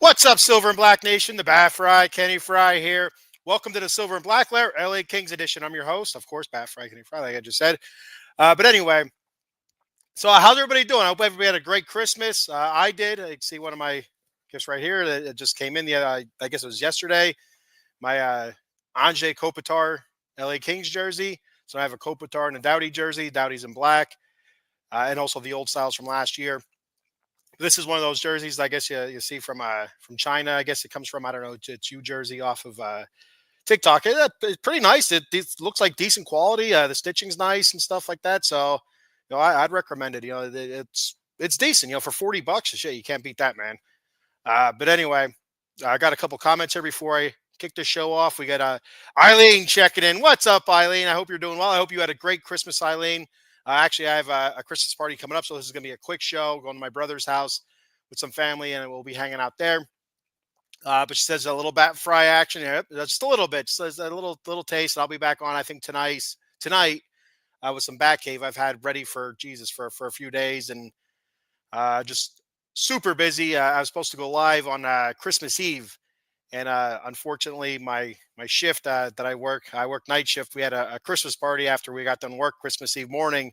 What's up, Silver and Black Nation? The Bat Fry, Kenny Fry here. Welcome to the Silver and Black Lair, LA Kings edition. I'm your host, of course, Bat Fry, Kenny Fry, like I just said. But anyway, so how's everybody doing? I hope everybody had a great Christmas. I did. I see one of my gifts right here that it just came in. I guess it was yesterday. My Anze Kopitar LA Kings jersey. So I have a Kopitar and a Doughty jersey. Doughty's in black, and also the old styles from last year. This is one of those jerseys I guess you see from China. I guess it comes from, I don't know, it's U jersey off of TikTok. It's pretty nice. It looks like decent quality. The stitching's nice and stuff like that. So, I'd recommend it. It's decent. For $40, shit, you can't beat that, man. But anyway, I got a couple comments here before I kick the show off. We got Eileen checking in. What's up, Eileen? I hope you're doing well. I hope you had a great Christmas, Eileen. Actually, I have a Christmas party coming up, so this is going to be a quick show. Going to my brother's house with some family, and we'll be hanging out there. But she says a little bat fry action. Yeah, just a little bit. She says a little taste. I'll be back on, I think, tonight with some Bat Cave I've had ready for a few days, and just super busy. I was supposed to go live on Christmas Eve, and unfortunately, my shift that I work night shift. We had a Christmas party after we got done work Christmas Eve morning,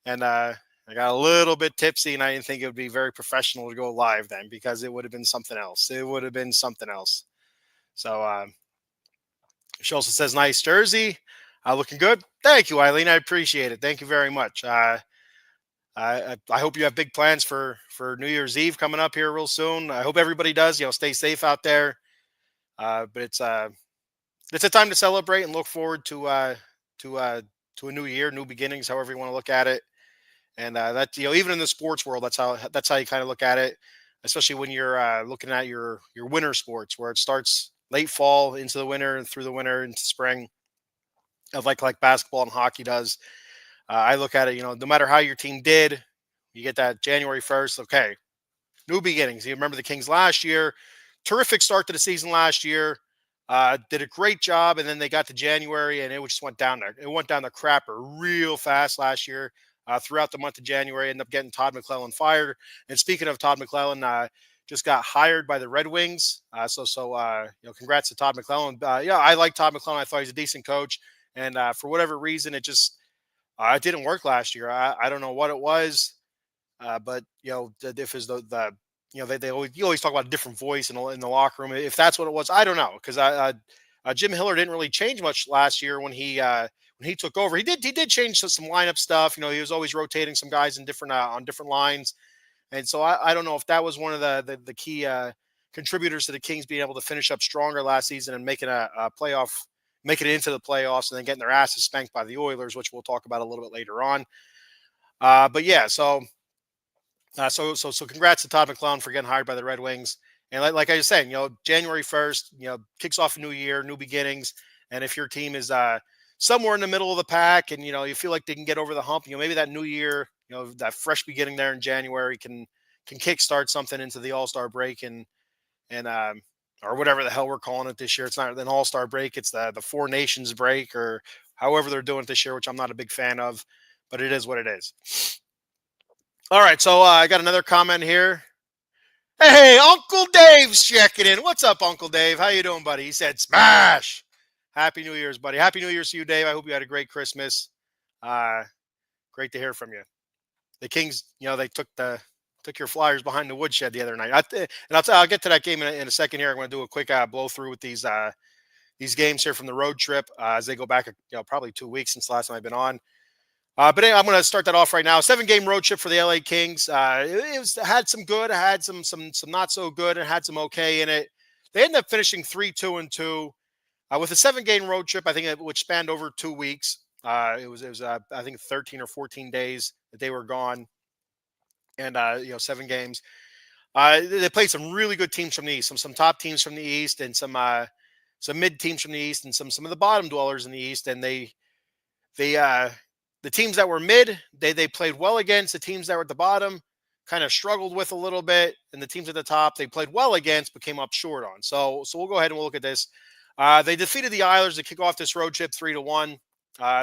and I got a little bit tipsy, and I didn't think it would be very professional to go live then because it would have been something else. It would have been something else. So she also says, "Nice jersey, looking good." Thank you, Eileen. I appreciate it. Thank you very much. I hope you have big plans for New Year's Eve coming up here real soon. I hope everybody does. Stay safe out there. But it's a time to celebrate and look forward to a new year, new beginnings, however you want to look at it. And that even in the sports world, that's how you kind of look at it, especially when you're looking at your winter sports, where it starts late fall into the winter and through the winter into spring, of like basketball and hockey does. I look at it, no matter how your team did, you get that January 1st. Okay, new beginnings. You remember the Kings last year, terrific start to the season last year. Did a great job, and then they got to January, and it just went down there. It went down the crapper real fast last year. Throughout the month of January, ended up getting Todd McClellan fired. And speaking of Todd McClellan, just got hired by the Red Wings. Congrats to Todd McClellan. I like Todd McClellan. I thought he's a decent coach, and for whatever reason, it didn't work last year. I don't know what it was, but if it's they always you always talk about a different voice in the locker room. If that's what it was, I don't know, because Jim Hiller didn't really change much last year when he took over. He did change some lineup stuff. He was always rotating some guys in different on different lines, and so I don't know if that was one of the key contributors to the Kings being able to finish up stronger last season and making making it into the playoffs, and then getting their asses spanked by the Oilers, which we'll talk about a little bit later on. But yeah, so congrats to Todd McClellan for getting hired by the Red Wings. And like I was saying, January 1st, kicks off a new year, new beginnings. And if your team is somewhere in the middle of the pack, and you feel like they can get over the hump, maybe that new year, that fresh beginning there in January can kickstart something into the All-Star break and or whatever the hell we're calling it this year. It's not an All-Star break; it's the Four Nations break, or however they're doing it this year, which I'm not a big fan of, but it is what it is. All right, so I got another comment here. Hey, Uncle Dave's checking in. What's up, Uncle Dave? How you doing, buddy? He said, "Smash! Happy New Year's, buddy. Happy New Year's to you, Dave. I hope you had a great Christmas. Great to hear from you." The Kings, they took your Flyers behind the woodshed the other night. I'll get to that game in a second here. I'm going to do a quick blow through with these games here from the road trip as they go back, probably 2 weeks since the last time I've been on. But anyway, I'm going to start that off right now. 7-game road trip for the LA Kings. It had some good, it had some not so good, and had some okay in it. They ended up finishing 3-2-2 with a 7-game road trip. I think which spanned over 2 weeks. It was I think 13 or 14 days that they were gone, and 7 games. They played some really good teams from the East, some top teams from the East, and some mid teams from the East, and some of the bottom dwellers in the East. And the teams that were mid, they played well against. The teams that were at the bottom kind of struggled with a little bit, and the teams at the top they played well against but came up short on. So we'll go ahead and we'll look at this. They defeated the Islanders to kick off this road trip 3-1.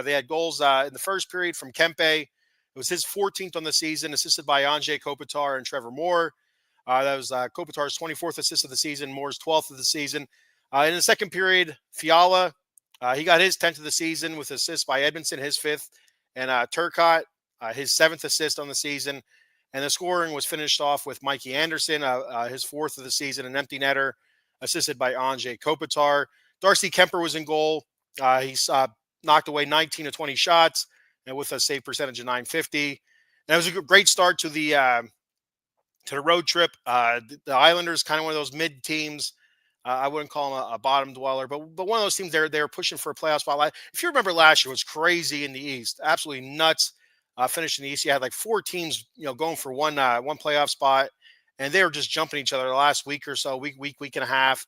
They had goals in the first period from Kempe. It was his 14th on the season, assisted by Anze Kopitar and Trevor Moore. That was Kopitar's 24th assist of the season, Moore's 12th of the season. In the second period, Fiala, he got his 10th of the season with assists by Edmondson, his fifth, and Turcotte, his seventh assist on the season. And the scoring was finished off with Mikey Anderson, his fourth of the season, an empty netter, assisted by Anže Kopitar. Darcy Kemper was in goal. He's knocked away 19 of 20 shots, and with a save percentage of 950. And it was a great start to the road trip. The Islanders, kind of one of those mid teams. I wouldn't call them a bottom dweller, but one of those teams they're pushing for a playoff spot. If you remember last year, it was crazy in the East, absolutely nuts. Finishing the East, you had like four teams, going for one playoff spot, and they were just jumping each other the last week or so, week and a half.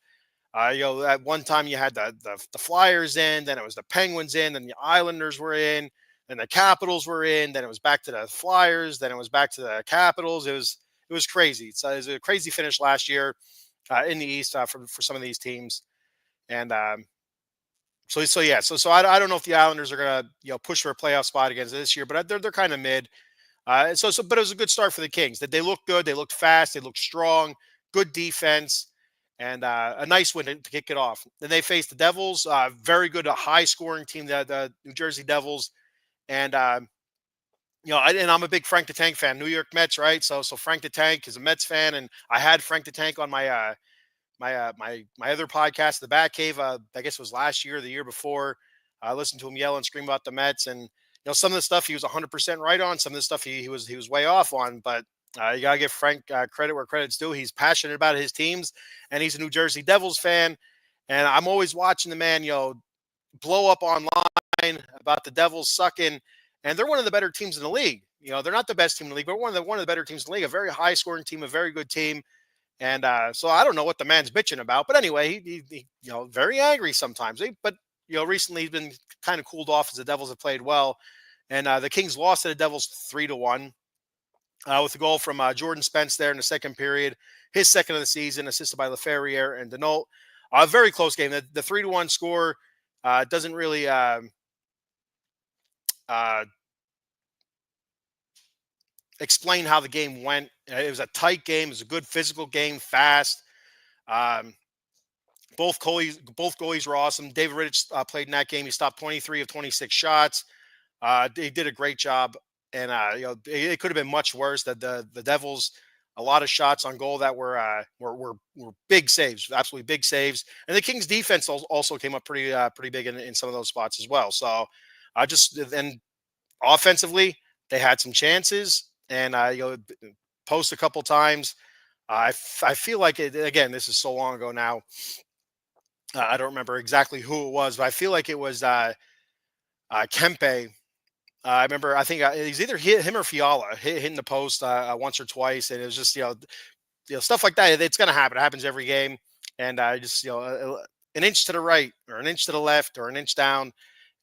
At one time you had the Flyers in, then it was the Penguins in, then the Islanders were in, then the Capitals were in, then it was back to the Flyers, then it was back to the Capitals. It was crazy. It was a crazy finish last year in the East for some of these teams, and so I don't know if the Islanders are gonna push for a playoff spot against this year, but they're kind of mid. But it was a good start for the Kings. That they looked good, they looked fast, they looked strong, good defense, and a nice win to kick it off. Then they faced the Devils, very good, a high scoring team, the New Jersey Devils, and and I'm a big Frank the Tank fan, New York Mets, right? So Frank the Tank is a Mets fan, and I had Frank the Tank on my other podcast, the Bat Cave. I guess it was last year, or the year before. I listened to him yell and scream about the Mets, and some of the stuff he was 100% right on. Some of the stuff he was way off on, but you gotta give Frank credit where credit's due. He's passionate about his teams, and he's a New Jersey Devils fan. And I'm always watching the man, blow up online about the Devils sucking, and they're one of the better teams in the league. They're not the best team in the league, but one of the better teams in the league. A very high scoring team, a very good team. And so I don't know what the man's bitching about, but anyway, he very angry sometimes. But recently he's been kind of cooled off as the Devils have played well, and the Kings lost to the Devils 3-1 with a goal from Jordan Spence there in the second period, his second of the season, assisted by Laferriere and Denault. A very close game. The 3-1 score doesn't really explain how the game went. It was a tight game. It was a good physical game, fast. Both goalies were awesome. David Rittich played in that game. He stopped 23 of 26 shots. He did a great job, and it could have been much worse. The Devils, a lot of shots on goal that were big saves, absolutely big saves. And the Kings defense also came up pretty big in some of those spots as well. So and offensively, they had some chances, and post a couple times. I feel like it again. This is so long ago now. I don't remember exactly who it was, but I feel like it was Kempe. I remember. I think it was either him or Fiala hitting the post once or twice, and it was just stuff like that. It's going to happen. It happens every game, and just an inch to the right or an inch to the left or an inch down,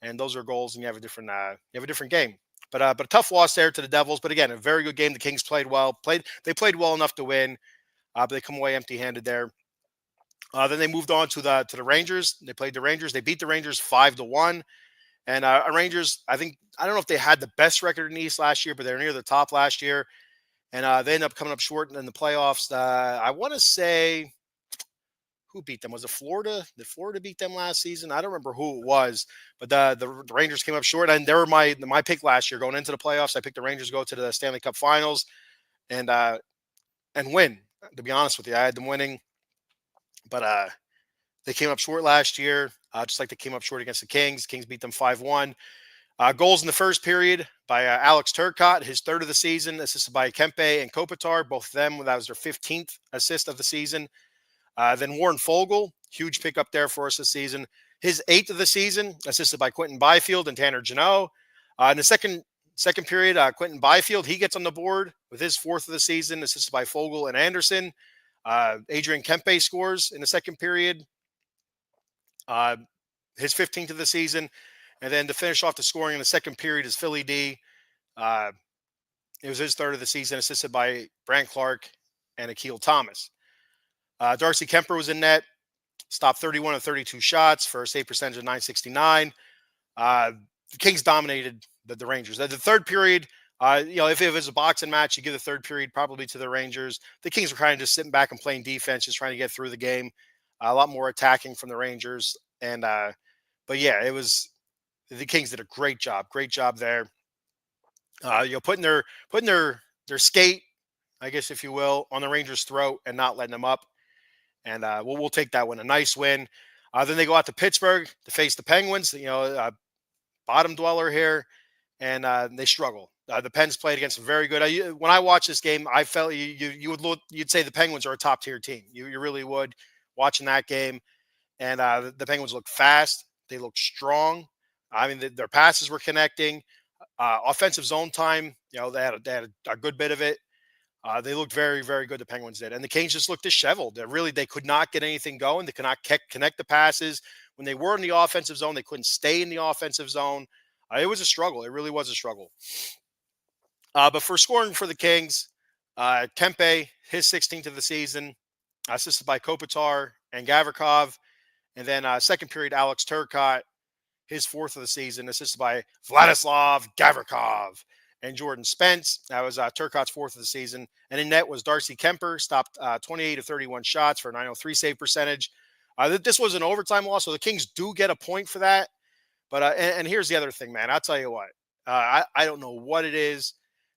and those are goals, and you have a different game. But a tough loss there to the Devils. But again, a very good game. The Kings played well. They played well enough to win, but they come away empty-handed there. Then they moved on to the Rangers. They played the Rangers. They beat the Rangers 5-1. And Rangers, I don't know if they had the best record in the East last year, but they were near the top last year. And they ended up coming up short in the playoffs. I want to say, who beat them? Was it Florida? Did Florida beat them last season? I don't remember who it was, but the Rangers came up short. And they were my pick last year going into the playoffs. I picked the Rangers to go to the Stanley Cup Finals and win. To be honest with you, I had them winning. But they came up short last year, just like they came up short against the Kings. Kings beat them 5-1. Goals in the first period by Alex Turcotte, his third of the season, assisted by Kempe and Kopitar, both of them. That was their 15th assist of the season. Then Warren Fogle, huge pickup there for us this season. His 8th of the season, assisted by Quentin Byfield and Tanner Jeannot. In the second period, Quentin Byfield, he gets on the board with his 4th of the season, assisted by Fogle and Anderson. Adrian Kempe scores in the second period, his 15th of the season. And then to finish off the scoring in the second period is Philly D. It was his 3rd of the season, assisted by Brant Clark and Akil Thomas. Darcy Kemper was in net, stopped 31 of 32 shots for a save percentage of 969. The Kings dominated the Rangers. The third period, If it was a boxing match, you give the third period probably to the Rangers. The Kings were kind of just sitting back and playing defense, just trying to get through the game. A lot more attacking from the Rangers, and but yeah, it was the Kings did a great job there. Putting their skate, I guess if you will, on the Rangers' throat and not letting them up, and we'll take that one, a nice win. Then they go out to Pittsburgh to face the Penguins. Bottom dweller here, and they struggle. The Pens played against them very good. When I watched this game, I felt you'd say the Penguins are a top tier team. You really would watching that game, and the Penguins look fast. They look strong. I mean, their passes were connecting. Offensive zone time, they had a good bit of it. They looked very, very good. The Penguins did, and the Canes just looked disheveled. They could not get anything going. They could not connect the passes. When they were in the offensive zone, they couldn't stay in the offensive zone. It was a struggle. It really was a struggle. But for scoring for the Kings, Kempe, his 16th of the season, assisted by Kopitar and Gavrikov. And then second period, Alex Turcotte, his fourth of the season, assisted by Vladislav Gavrikov and Jordan Spence. That was Turcotte's fourth of the season. And in net was Darcy Kemper, stopped 28 of 31 shots for a 903 save percentage. This was an overtime loss, so the Kings do get a point for that. But and here's the other thing, man. I'll tell you what. I don't know what it is,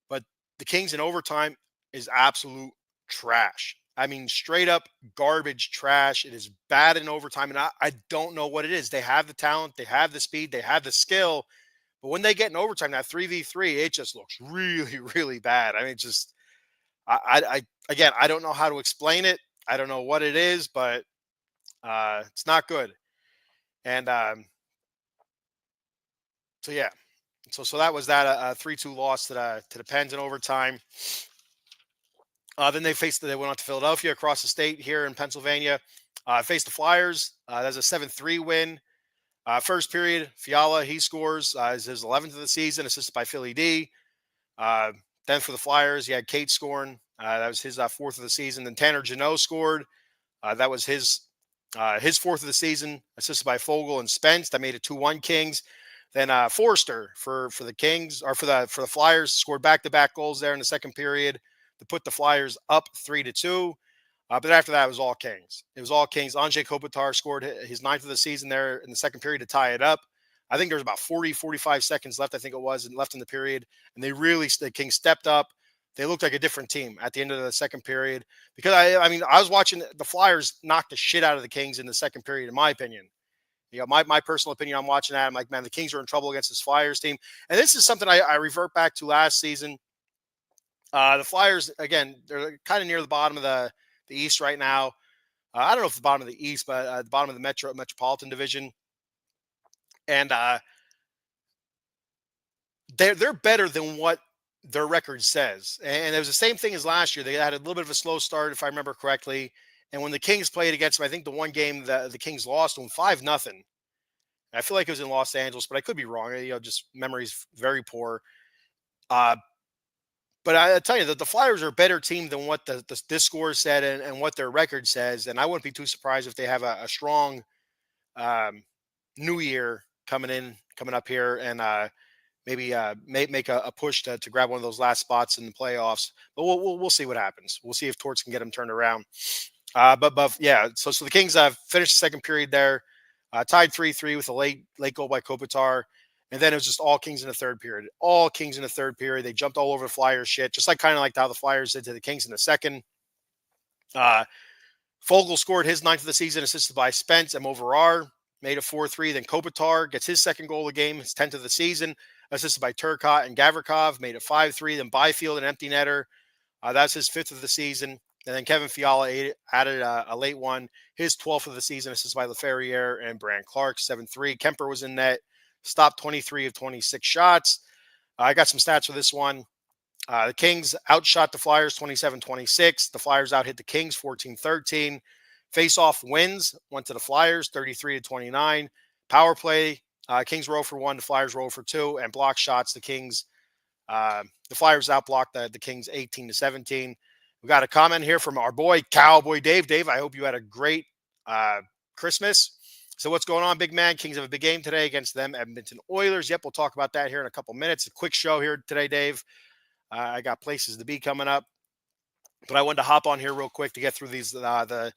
but the Kings in overtime is absolute trash. I mean, straight up garbage trash. It is bad in overtime, and I don't know what it is. They have the talent, they have the speed, they have the skill, but when they get in overtime, that 3v3, it just looks really, really bad. I mean, just again, I don't know how to explain it. I don't know what it is, but it's not good. And so yeah, so that was that a 3-2 loss to the Pens in overtime. Then they went on to Philadelphia across the state here in Pennsylvania. Faced the Flyers. That's a 7-3 win. First period, Fiala, he scores is his 11th of the season, assisted by Philly D. Then for the Flyers, you had Kate scoring. That was his fourth of the season. Then Tanner Jeannot scored. That was his fourth of the season, assisted by Fogle and Spence. That made it 2-1 Kings. Then Forrester for the Kings, or for the Flyers, scored back-to-back goals there in the second period to put the Flyers up 3-2. But after that, it was all Kings. It was all Kings. Anze Kopitar scored his ninth of the season there in the second period to tie it up. I think there was about 45 seconds left, I think it was, and left in the period. And the Kings stepped up. They looked like a different team at the end of the second period. Because, I mean, I was watching the Flyers knock the shit out of the Kings in the second period, in my opinion. My personal opinion, I'm watching that. I'm like, man, the Kings are in trouble against this Flyers team. And this is something I revert back to last season. The Flyers, again, they're kind of near the bottom of the East right now. I don't know if the bottom of the East, but the bottom of the Metropolitan Division. And they're better than what their record says. And it was the same thing as last year. They had a little bit of a slow start, if I remember correctly. And when the Kings played against them, I think the one game the Kings lost them 5-0. I feel like it was in Los Angeles, but I could be wrong. Just memory's very poor. But I tell you that the Flyers are a better team than what this score said and what their record says. And I wouldn't be too surprised if they have a strong new year coming up here, and maybe make a push to grab one of those last spots in the playoffs. But we'll see what happens. We'll see if Torts can get them turned around. But yeah, so the Kings finished the second period there, tied 3-3 with a late goal by Kopitar. And then it was just all Kings in the third period. All Kings in the third period. They jumped all over the Flyers shit, just like kind of like how the Flyers did to the Kings in the second. Fogle scored his ninth of the season, assisted by Spence and Moverar, made it 4-3. Then Kopitar gets his second goal of the game, his 10th of the season, assisted by Turcotte and Gavrikov, made it 5-3. Then Byfield, an empty netter. That's his fifth of the season. And then Kevin Fiala added a late one, his 12th of the season, assisted by LaFerriere and Brand Clark, 7-3. Kemper was in net, stopped 23 of 26 shots. I got some stats for this one. The Kings outshot the Flyers 27-26. The Flyers out hit the Kings 14-13. Face-off wins went to the Flyers 33-29. Power play, Kings roll for 1, the Flyers roll for 2, and block shots, the Flyers outblocked the Kings 18-17. We got a comment here from our boy Cowboy Dave. Dave, I hope you had a great Christmas. So what's going on, big man? Kings have a big game today against them Edmonton Oilers. Yep, we'll talk about that here in a couple minutes. A quick show here today, Dave. I got places to be coming up, but I wanted to hop on here real quick to get through these. The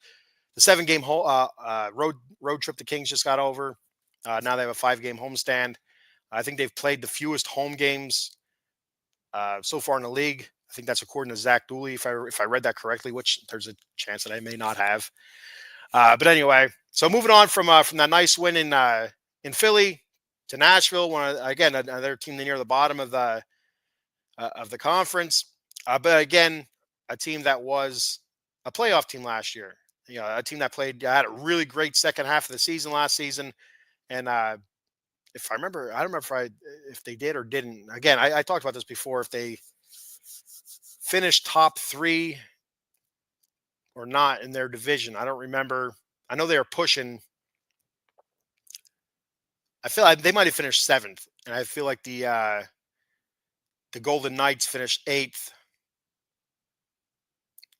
7 game road trip the Kings just got over. Now they have a 5 game homestand. I think they've played the fewest home games so far in the league. I think that's according to Zach Dooley, if I read that correctly, which there's a chance that I may not have. But anyway, so moving on from that nice win in Philly to Nashville, again another team near the bottom of the conference, but again a team that was a playoff team last year. A team that had a really great second half of the season last season, and if I remember, I don't remember if they did or didn't. Again, I talked about this before. If they finished top 3 or not in their division, I don't remember. I know they were pushing. I feel like they might have finished 7th, and I feel like the Golden Knights finished 8th.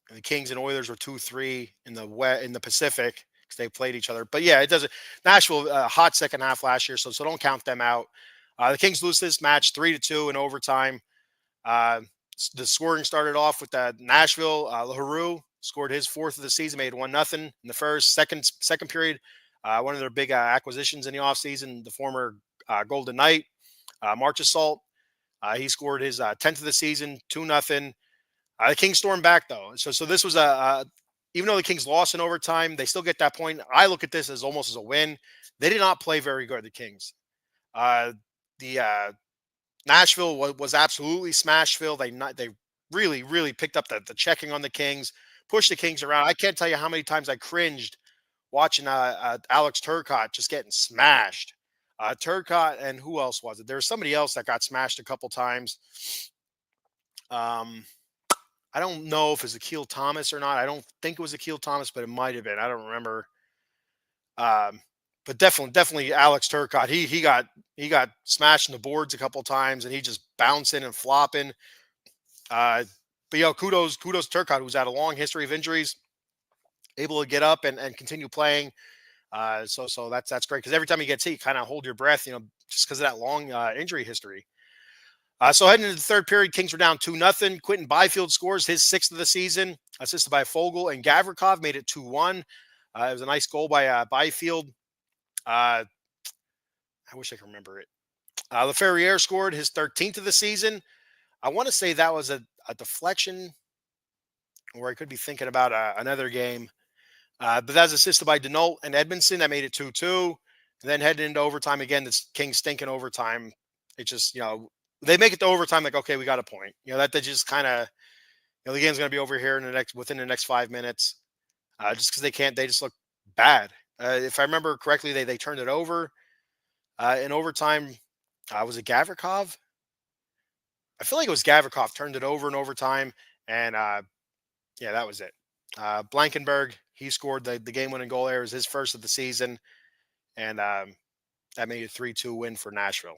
And the Kings and Oilers were 2-3 in the Pacific because they played each other. But yeah, it doesn't. Nashville hot second half last year, so don't count them out. The Kings lose this match 3-2 in overtime. The scoring started off with Nashville. LaHaru scored his 4th of the season, made 1-0 in the second period. One of their big acquisitions in the offseason, the former Golden Knight, Marchessault. He scored his 10th of the season, 2-0. The Kings stormed back though, so this was even though the Kings lost in overtime, they still get that point. I look at this as almost as a win. They did not play very good. The Kings, the Nashville was absolutely Smashville. They really picked up the checking on the Kings, pushed the Kings around. I can't tell you how many times I cringed watching Alex Turcotte just getting smashed. Turcotte and who else was it? There was somebody else that got smashed a couple times. I don't know if it was Akil Thomas or not. I don't think it was Akil Thomas, but it might have been. I don't remember. But definitely Alex Turcotte. He got smashed in the boards a couple times, and he just bouncing and flopping. But kudos to Turcotte, who's had a long history of injuries, able to get up and continue playing. So that's great because every time he gets hit, you kind of hold your breath, just because of that long injury history. So heading into the third period, Kings were down 2-0. Quentin Byfield scores his 6th of the season, assisted by Fogel, and Gavrikov made it 2-1. It was a nice goal by Byfield. I wish I could remember it. LaFerriere scored his 13th of the season. I want to say that was a deflection, or I could be thinking about another game. But that was assisted by Denault and Edmondson. That made it 2-2. And then heading into overtime again, the Kings stinking overtime. It just, they make it to overtime like, okay, we got a point. That they just kind of, the game's going to be over here within the next 5 minutes. Just because they just look bad. If I remember correctly, they turned it over in overtime. Was it Gavrikov? I feel like it was Gavrikov turned it over in overtime, and yeah, that was it. Blankenberg, he scored the game-winning goal there. It was his first of the season, and that made it a 3-2 win for Nashville.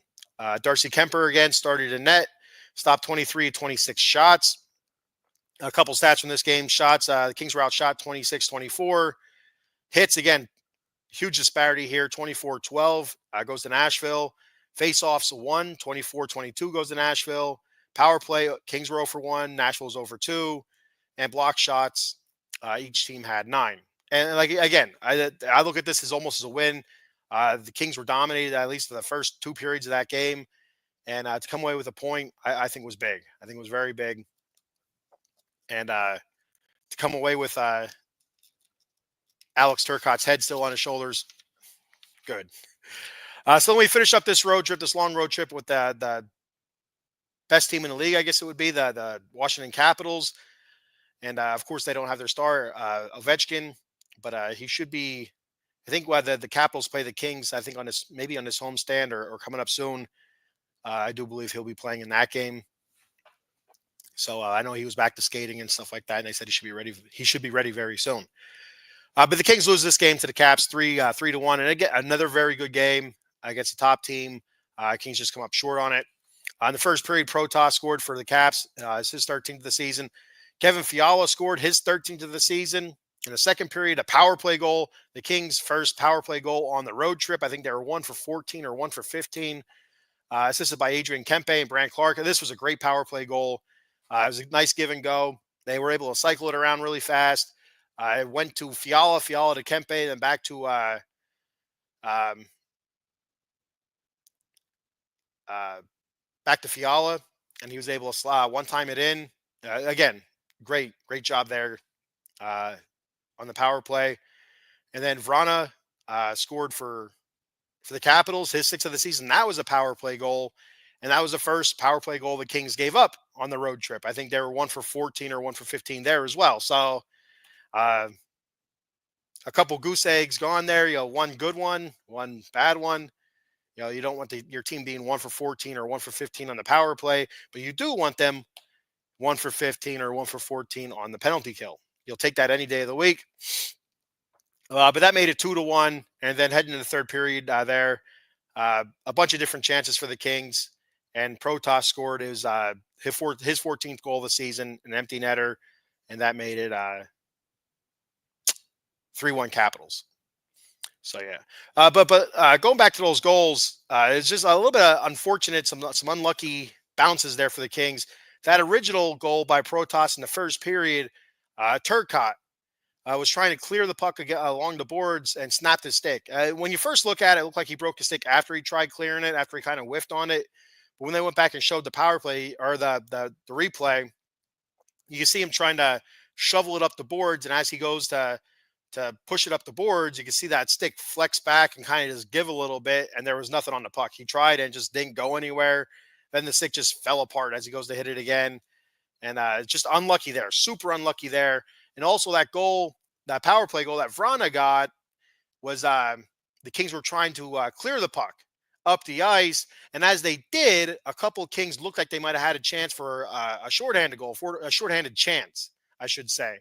Darcy Kemper again started in net, stopped 23 of 26 shots. A couple stats from this game. Shots, the Kings were outshot 26-24. Hits, again, huge disparity here, 24-12 goes to Nashville. Face-offs 1, 24-22 goes to Nashville. Power play, Kings were 0 for 1, Nashville was 0 for 2. And block shots, each team had 9. And again, I look at this as almost as a win. The Kings were dominated at least for the first 2 periods of that game. And to come away with a point, I think was big. I think it was very big. And to come away with Alex Turcotte's head still on his shoulders, good. So then we finish up this long road trip with the best team in the league, I guess it would be, the Washington Capitals. And, of course, they don't have their star, Ovechkin, but he should be – I think whether the Capitals play the Kings, I think maybe on this homestand or coming up soon. I do believe he'll be playing in that game. So I know he was back to skating and stuff like that, and they said he should be ready. He should be ready very soon. But the Kings lose this game to the Caps 3-1, and again another very good game against the top team. Kings just come up short on it. In the first period, Protas scored for the Caps. It's his 13th of the season. Kevin Fiala scored his 13th of the season. In the second period, a power play goal. The Kings' first power play goal on the road trip. I think they were 1 for 14 or 1 for 15. Assisted by Adrian Kempe and Brant Clark. This was a great power play goal. It was a nice give and go. They were able to cycle it around really fast. It went to Fiala to Kempe, then um, uh, back to Fiala, and he was able to one time it in. Again, great job there uh, on the power play. And then Vrana scored for the Capitals, his sixth of the season. That was a power play goal, and that was the first power play goal the Kings gave up on the road trip. I think they were 1 for 14 or 1 for 15 there as well. So uh, a couple goose eggs gone there. One good one bad one. You don't want your team being 1 for 14 or 1 for 15 on the power play, but you do want them 1 for 15 or 1 for 14 on the penalty kill. You'll take that any day of the week. But that made it 2-1, and then heading into the third period a bunch of different chances for the Kings, and Protas scored his 14th goal of the season, an empty netter, and that made it 3-1 Capitals. So yeah, but going back to those goals, it's just a little bit unfortunate, some unlucky bounces there for the Kings. That original goal by Protas in the first period, Turcotte was trying to clear the puck along the boards and snapped his stick. When you first look at it, it looked like he broke his stick after he tried clearing it, after he kind of whiffed on it. But when they went back and showed the power play or the replay, you can see him trying to shovel it up the boards, and as he goes to push it up the boards, you can see that stick flex back and kind of just give a little bit, and there was nothing on the puck. He tried and just didn't go anywhere. Then the stick just fell apart as he goes to hit it again. And just unlucky there, super unlucky there. And also that goal, that power play goal that Vrana got was the Kings were trying to clear the puck up the ice. And as they did, a couple of Kings looked like they might have had a chance for a shorthanded goal, for a shorthanded chance, I should say.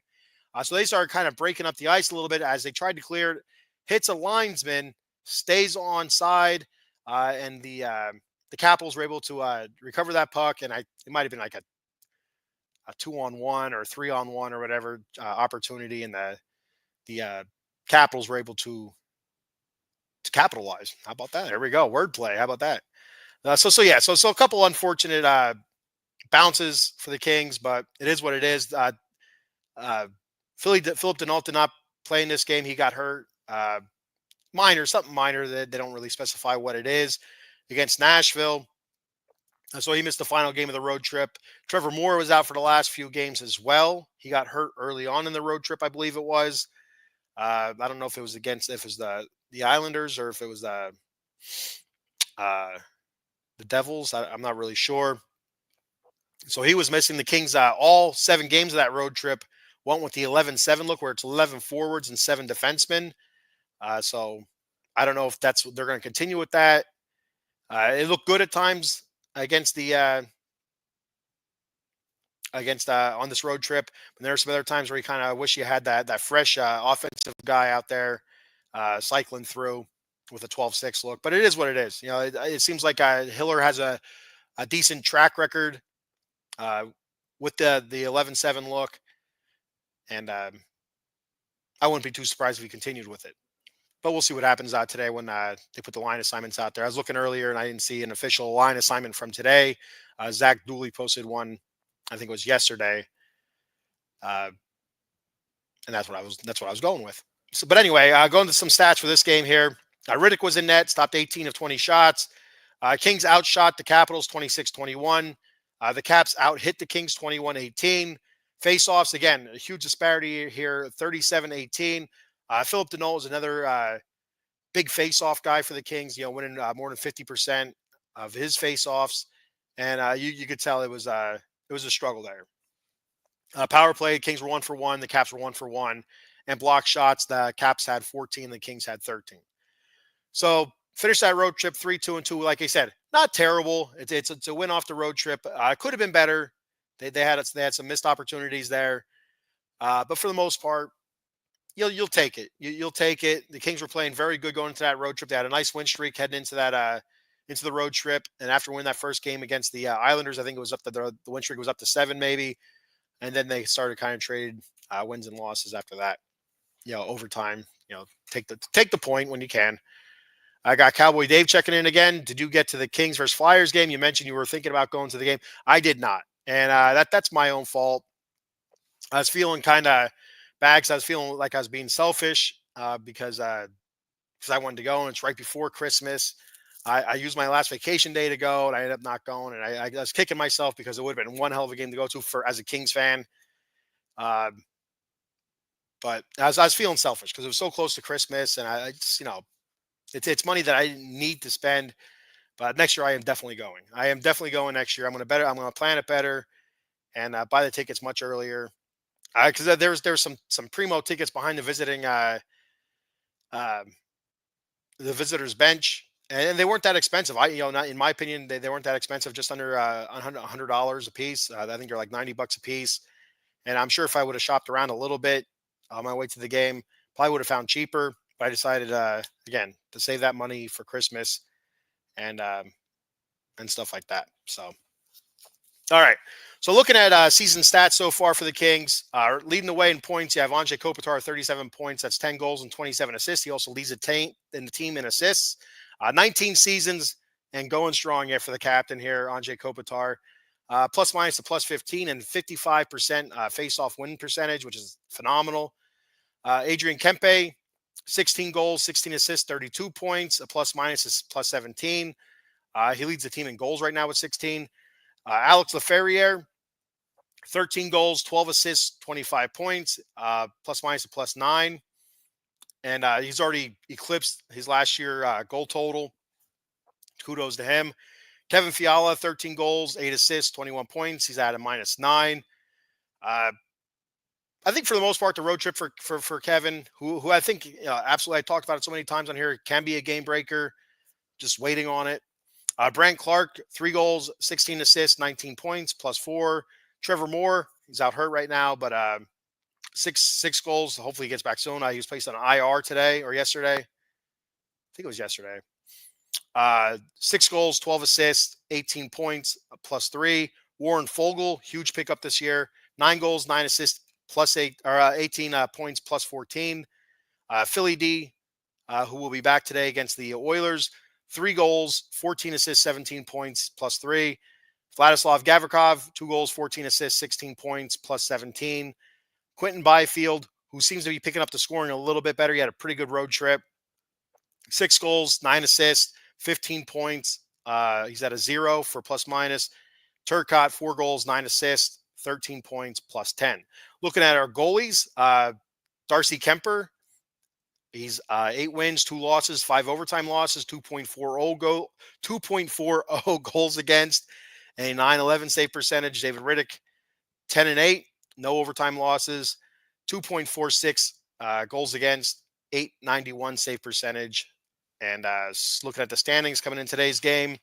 So they started kind of breaking up the ice a little bit as they tried to clear it. Hits a linesman, stays on side, and the Capitals were able to recover that puck. And it might have been like a 2-on-1 or 3-on-1 or whatever opportunity, and the Capitals were able to capitalize. How about that? There we go. Wordplay. How about that? So a couple unfortunate bounces for the Kings, but it is what it is. Philip Denault did not play in this game. He got hurt. Something minor that they don't really specify what it is against Nashville. So he missed the final game of the road trip. Trevor Moore was out for the last few games as well. He got hurt early on in the road trip, I believe it was. I don't know if it was the Islanders or if it was the Devils. I'm not really sure. So he was missing. The Kings all 7 games of that road trip went with the 11-7 look, where it's 11 forwards and 7 defensemen. So I don't know if they're going to continue with that. It looked good at times against on this road trip, but there are some other times where you kind of wish you had that fresh offensive guy out there cycling through with a 12-6 look. But it is what it is. It seems like Hiller has a decent track record with the 11-7 look, and I wouldn't be too surprised if he continued with it. But we'll see what happens today when they put the line assignments out there. I was looking earlier and I didn't see an official line assignment from today. Zach Dooley posted one, I think it was yesterday, and that's what I was going with. So, but anyway, going to some stats for this game here. Riddick was in net, stopped 18 of 20 shots. Kings outshot the Capitals 26-21. The Caps out-hit the Kings 21-18. Face-offs, again, a huge disparity here, 37-18. Philip Denault is another big face-off guy for the Kings, winning more than 50% of his face-offs. And you could tell it was a struggle there. Power play, Kings were 1 for 1, the Caps were 1 for 1. And block shots, the Caps had 14, the Kings had 13. So finished that road trip 3-2-2. Like I said, not terrible. It's a win off the road trip. Could have been better. They had some missed opportunities there. But for the most part, you'll take it. You'll take it. The Kings were playing very good going into that road trip. They had a nice win streak heading into that into the road trip. And after winning that first game against the Islanders, I think it was up to the win streak was up to 7 maybe. And then they started kind of trading wins and losses after that. Overtime. Take the point when you can. I got Cowboy Dave checking in again. Did you get to the Kings versus Flyers game? You mentioned you were thinking about going to the game. I did not. and that's my own fault. I was feeling kind of bad because I was feeling like I was being selfish because I wanted to go, and it's right before Christmas. I used my last vacation day to go, and I ended up not going. And I was kicking myself because it would have been one hell of a game to go to for as a Kings fan. Uh, but I was feeling selfish because it was so close to Christmas, and I just, it's money that I didn't need to spend. But next year, I am definitely going. I am definitely going next year. I'm going to plan it better and buy the tickets much earlier. Because there's some primo tickets behind uh, the visitors bench, and they weren't that expensive. Not in my opinion, they weren't that expensive. Just under $100 a piece. I think they're like $90 a piece. And I'm sure if I would have shopped around a little bit on my way to the game, probably would have found cheaper. But I decided again to save that money for Christmas and and stuff like that. So all right. So looking at season stats so far for the Kings, leading the way in points, you have Anze Kopitar, 37 points. That's 10 goals and 27 assists. He also leads the team in assists. 19 seasons and going strong here for the captain here, Anze Kopitar. Plus minus to plus 15 and 55% face-off win percentage, which is phenomenal. Adrian Kempe, 16 goals, 16 assists, 32 points. A plus minus is plus 17. He leads the team in goals right now with 16. Alex Laferriere, 13 goals, 12 assists, 25 points, plus minus a plus 9. And he's already eclipsed his last year goal total. Kudos to him. Kevin Fiala, 13 goals, 8 assists, 21 points. He's at a minus 9. I think for the most part, the road trip for Kevin, who I think absolutely, I talked about it so many times on here, can be a game breaker. Just waiting on it. Brant Clark, 3 goals, 16 assists, 19 points, plus 4. Trevor Moore, he's out hurt right now, but six goals. Hopefully he gets back soon. He was placed on IR today or yesterday. I think it was yesterday. 6 goals, 12 assists, 18 points, plus 3. Warren Fogle, huge pickup this year. 9 goals, 9 assists, plus 8 or 18 points, plus 14. Philly D, who will be back today against the Oilers. 3 goals, 14 assists, 17 points, plus 3. Vladislav Gavrikov, 2 goals, 14 assists, 16 points, plus 17. Quentin Byfield, who seems to be picking up the scoring a little bit better. He had a pretty good road trip. 6 goals, 9 assists, 15 points. He's at a 0 for plus minus. Turcotte, 4 goals, 9 assists, 13 points, plus 10. Looking at our goalies, Darcy Kemper, he's 8 wins, 2 losses, 5 overtime losses, 2.40 goals against, and a 911 save percentage. David Riddick, 10-8, no overtime losses, 2.46 goals against, 891 save percentage. And looking at the standings coming in today's game,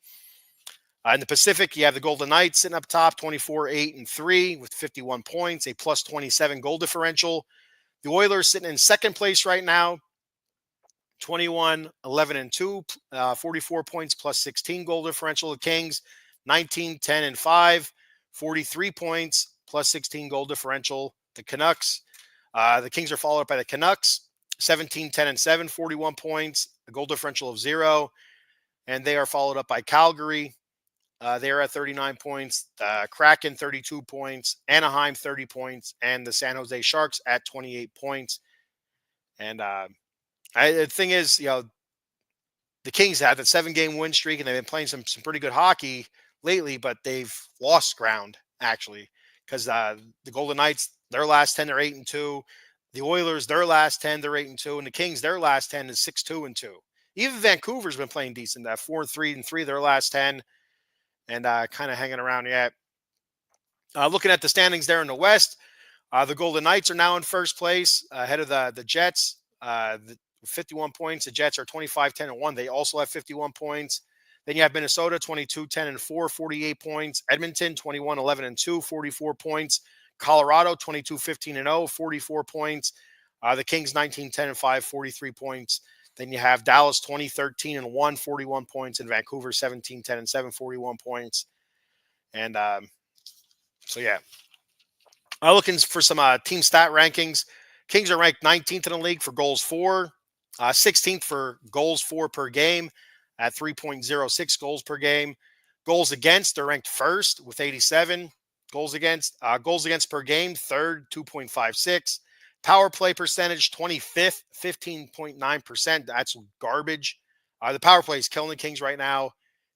in the Pacific, you have the Golden Knights sitting up top, 24-8-3 with 51 points, a plus 27 goal differential. The Oilers sitting in second place right now, 21-11-2, 44 points plus 16 goal differential. The Kings, 19-10-5, 43 points plus 16 goal differential. The Canucks, the Kings are followed up by the Canucks, 17-10-7, 41 points, a goal differential of 0. And they are followed up by Calgary. They are at 39 points. Kraken, 32 points. Anaheim, 30 points. And the San Jose Sharks at 28 points. And the thing is, the Kings had that 7-game win streak, and they've been playing some pretty good hockey lately, but they've lost ground, actually, because the Golden Knights, their last 10, they're 8-2. The Oilers, their last 10, they're 8-2. And the Kings, their last 10 is 6-2-2. Even Vancouver's been playing decent, 4-3-3, their last 10, and kind of hanging around yet. Looking at the standings there in the West, the Golden Knights are now in first place, ahead of the Jets, 51 points. The Jets are 25-10-1. They also have 51 points. Then you have Minnesota, 22-10-4, 48 points. Edmonton, 21-11-2, 44 points. Colorado, 22-15-0, 44 points. The Kings, 19-10-5, 43 points. Then you have Dallas, 20-13-1, 41 points. And Vancouver, 17-10-7, 41 points. And so, yeah. Looking for some team stat rankings. Kings are ranked 19th in the league for goals for, 16th for goals for per game at 3.06 goals per game. Goals against, they're ranked first with 87. Goals against per game, third, 2.56. Power play percentage, 25th, 15.9%. That's garbage. The power play is killing the Kings right now.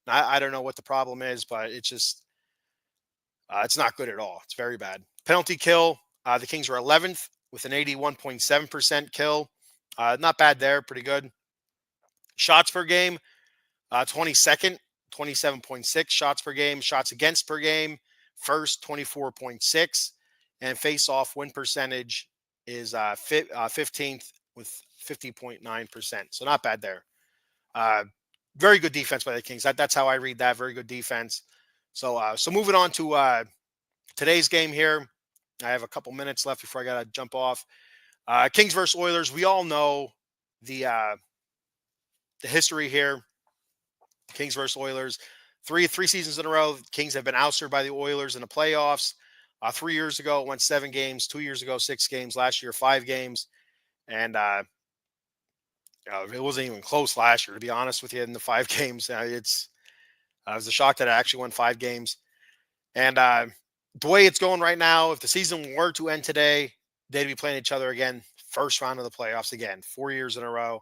I don't know what the problem is, but it's not good at all. It's very bad. Penalty kill, the Kings are 11th with an 81.7% kill. Not bad there, pretty good. Shots per game, 22nd, 27.6 shots per game. Shots against per game, first, 24.6. And face-off win percentage is 15th with 50.9%. So not bad there. Very good defense by the Kings. That's how I read that. Very good defense. So moving on to today's game here. I have a couple minutes left before I got to jump off. Kings versus Oilers. We all know the history here. Kings versus Oilers. Three seasons in a row, Kings have been ousted by the Oilers in the playoffs. 3 years ago, it went 7 games. 2 years ago, 6 games. Last year, 5 games. And it wasn't even close last year, to be honest with you, in the 5 games. It was a shock that it actually won 5 games. And the way it's going right now, if the season were to end today, they'd be playing each other again, first round of the playoffs again, 4 years in a row.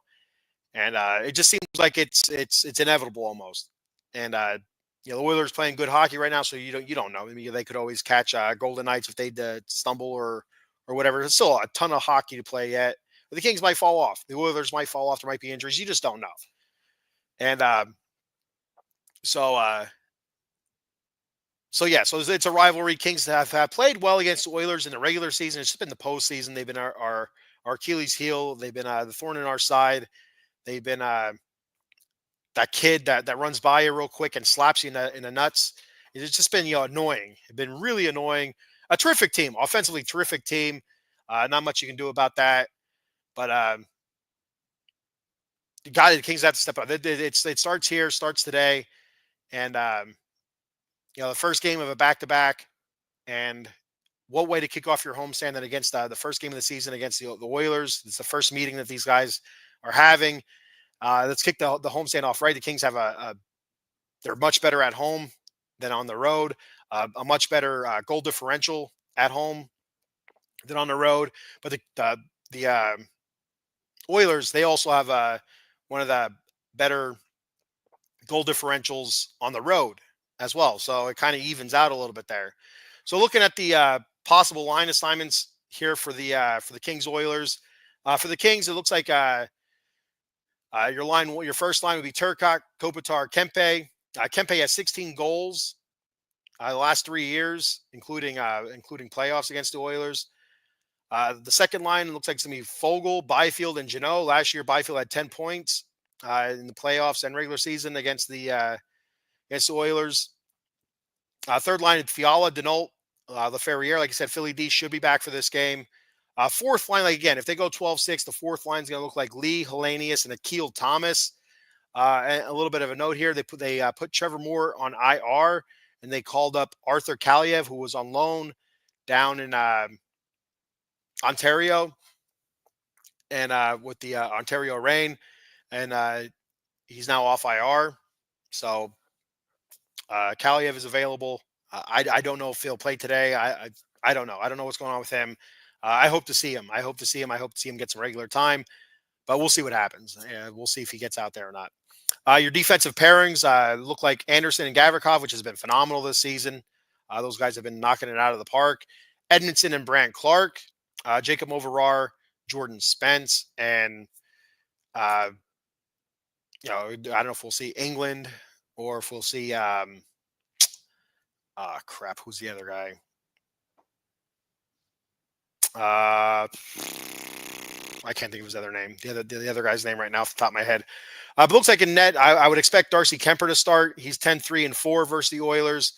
And it just seems like it's inevitable almost. And the Oilers playing good hockey right now, so you don't know. I mean, they could always catch Golden Knights if they stumble or whatever. There's still a ton of hockey to play yet. But the Kings might fall off. The Oilers might fall off. There might be injuries. You just don't know. And so it's a rivalry. Kings have played well against the Oilers in the regular season. It's just been the postseason. They've been our Achilles heel. They've been the thorn in our side. They've been that kid that runs by you real quick and slaps you in the nuts. It's just been annoying. It's been really annoying. A terrific team, offensively terrific team. Not much you can do about that. But the Kings have to step up. It starts here, starts today, and the first game of a back-to-back, and what way to kick off your homestand than against the first game of the season against the Oilers. It's the first meeting that these guys are having. Let's kick the homestand off right. The Kings have they're much better at home than on the road. A much better goal differential at home than on the road. But the Oilers, they also have one of the better goal differentials on the road as well. So it kind of evens out a little bit there. So looking at the possible line assignments here for the Kings Oilers. For the Kings, it looks like your first line would be Turcotte, Kopitar, Kempe. Kempe has 16 goals the last 3 years, including playoffs against the Oilers. The second line looks like it's going to be Fogle, Byfield, and Jeannot. Last year, Byfield had 10 points in the playoffs and regular season against the Oilers. Third line, Fiala, Denault, LaFerriere. Like I said, Philly D should be back for this game. Fourth line, like again, if they go 12-6, the fourth line is going to look like Lee, Hellenius, and Akil Thomas. And a little bit of a note here: they put Trevor Moore on IR, and they called up Arthur Kaliev, who was on loan down in Ontario, and with the Ontario Reign, and he's now off IR. So Kaliev is available. I don't know if he'll play today. I don't know. I don't know what's going on with him. I hope to see him. I hope to see him get some regular time, but we'll see what happens. We'll see if he gets out there or not. Your defensive pairings look like Anderson and Gavrikov, which has been phenomenal this season. Those guys have been knocking it out of the park. Edmondson and Brandt Clark, Jacob Overar, Jordan Spence, and I don't know if we'll see England or if we'll see who's the other guy? I can't think of his other name. The other guy's name right now off the top of my head. But looks like in net, I would expect Darcy Kemper to start. He's 10-3-4 versus the Oilers.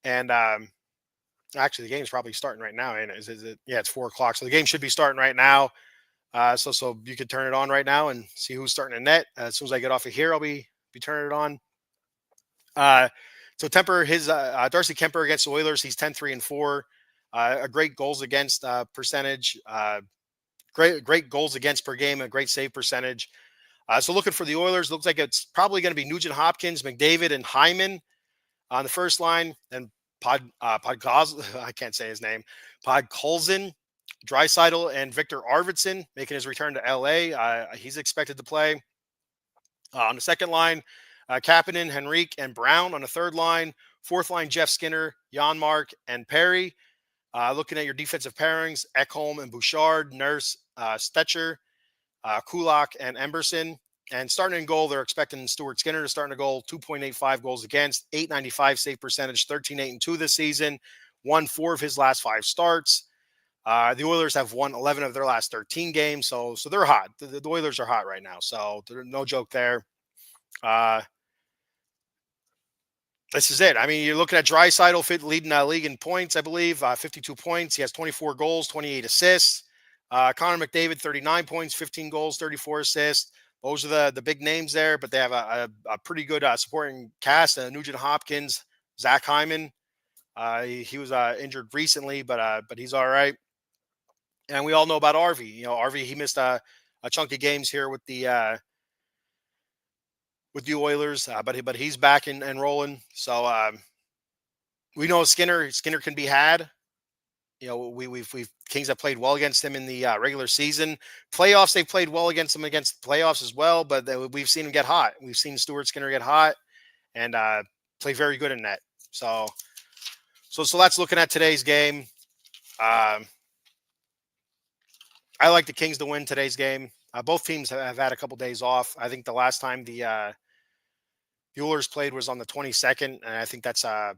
And actually, the game's probably starting right now, ain't it? Is it? Yeah, it's 4:00. So the game should be starting right now. So you could turn it on right now and see who's starting in net. As soon as I get off of here, I'll be turning it on. So Darcy Kemper against the Oilers, he's 10-3-4. A great goals against percentage. Great goals against per game, a great save percentage. So looking for the Oilers, looks like it's probably going to be Nugent Hopkins, McDavid, and Hyman on the first line. And I can't say his name. Podkolzin, Dreisaitl, and Victor Arvidsson making his return to LA. He's expected to play on the second line. Kapanen, Henrique, and Brown on the third line. Fourth line, Jeff Skinner, Janmark, and Perry. Looking at your defensive pairings, Ekholm and Bouchard, Nurse, Stetcher, Kulak, and Emberson. And starting in goal, they're expecting Stuart Skinner to start in a goal, 2.85 goals against, 895 save percentage, 13-8-2 this season, won 4 of his last 5 starts. The Oilers have won 11 of their last 13 games, so they're hot. The Oilers are hot right now, so no joke there. This is it. I mean, you're looking at Draisaitl leading the league in points, I believe, 52 points. He has 24 goals, 28 assists. Connor McDavid, 39 points, 15 goals, 34 assists. Those are the big names there, but they have a pretty good supporting cast. Nugent Hopkins, Zach Hyman. He was injured recently, but he's all right. And we all know about RV. You know, RV, he missed a chunk of games here with the Oilers, but he's back and rolling. So we know Skinner can be had. You know, we've Kings have played well against him in the regular season. Playoffs, they've played well against him against the playoffs as well, but we've seen him get hot. We've seen Stuart Skinner get hot and play very good in net. So that's looking at today's game. I like the Kings to win today's game. Both teams have had a couple days off. I think the last time the Oilers played was on the 22nd, and I think I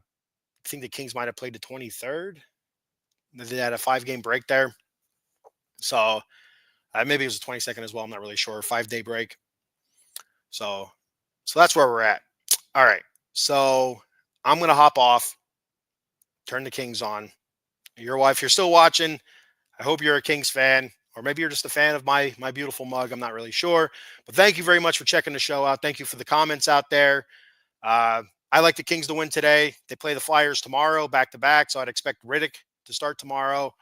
think the Kings might have played the 23rd. They had a 5-game break there. So maybe it was the 22nd as well. I'm not really sure. 5-day break. So that's where we're at. All right. So I'm going to hop off, turn the Kings on. If you're still watching, I hope you're a Kings fan, or maybe you're just a fan of my beautiful mug. I'm not really sure. But thank you very much for checking the show out. Thank you for the comments out there. I like the Kings to win today. They play the Flyers tomorrow, back-to-back, so I'd expect Riddick to start tomorrow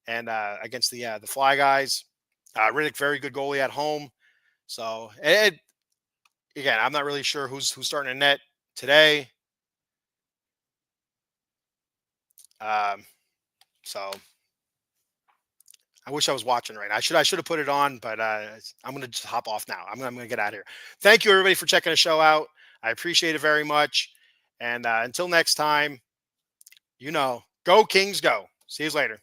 and against the Fly guys. Riddick, very good goalie at home. So, again, I'm not really sure who's starting in net today. So I wish I was watching right now. I should have put it on, but I'm going to just hop off now. I'm going to get out of here. Thank you, everybody, for checking the show out. I appreciate it very much. And until next time, go Kings, go. See you later.